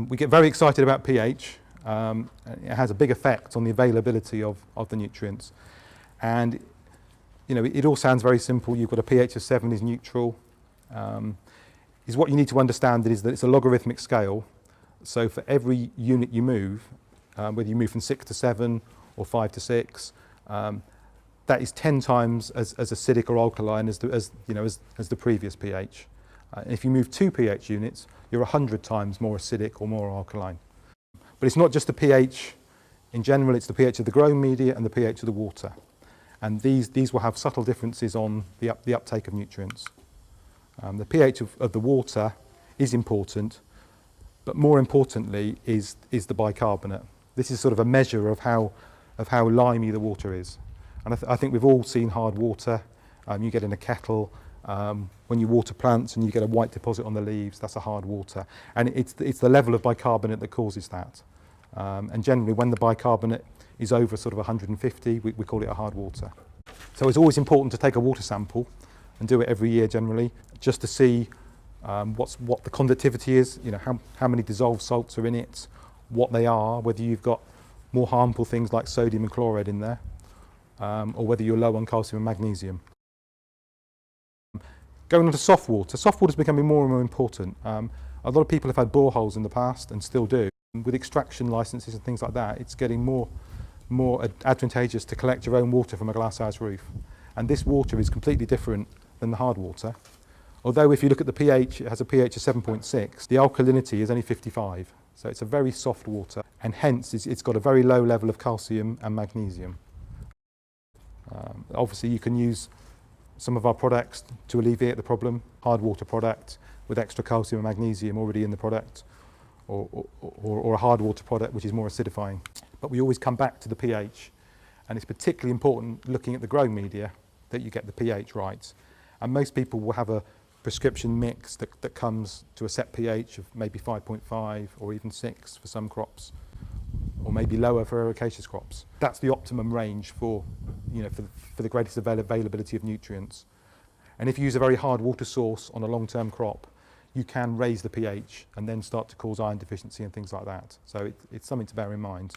We get very excited about pH. It has a big effect on the availability of the nutrients. And you know, it all sounds very simple. You've got a pH of 7 is neutral. Is what you need to understand is that it's a logarithmic scale. So for every unit you move, whether you move from 6 to 7 or 5 to 6, that is 10 times as acidic or alkaline as the previous pH. If you move 2 pH units, you're 100 times more acidic or more alkaline. But it's not just the pH in general, it's the pH of the growing media and the pH of the water. And these will have subtle differences on the uptake of nutrients. The pH of the water is important, but more importantly is the bicarbonate. This is sort of a measure of how limey the water is. And I think we've all seen hard water. You get in a kettle, when you water plants and you get a white deposit on the leaves, that's a hard water. And it's the level of bicarbonate that causes that. And generally when the bicarbonate is over sort of 150, we call it a hard water. So it's always important to take a water sample and do it every year generally, just to see what the conductivity is, you know, how many dissolved salts are in it, what they are, whether you've got more harmful things like sodium and chloride in there, or whether you're low on calcium and magnesium. Going on to soft water. Soft water is becoming more and more important. A lot of people have had boreholes in the past and still do. With extraction licenses and things like that, it's getting more advantageous to collect your own water from a glasshouse roof. And this water is completely different than the hard water. Although if you look at the pH, it has a pH of 7.6, the alkalinity is only 55. So it's a very soft water, and hence it's got a very low level of calcium and magnesium. Obviously you can use some of our products to alleviate the problem, hard water product with extra calcium and magnesium already in the product, or a hard water product which is more acidifying. But we always come back to the pH, and it's particularly important looking at the growing media that you get the pH right. And most people will have a prescription mix that comes to a set pH of maybe 5.5 or even 6 for some crops, or maybe lower for ericaceous crops. That's the optimum range for the greatest availability of nutrients. And if you use a very hard water source on a long-term crop, you can raise the pH and then start to cause iron deficiency and things like that. So it's something to bear in mind.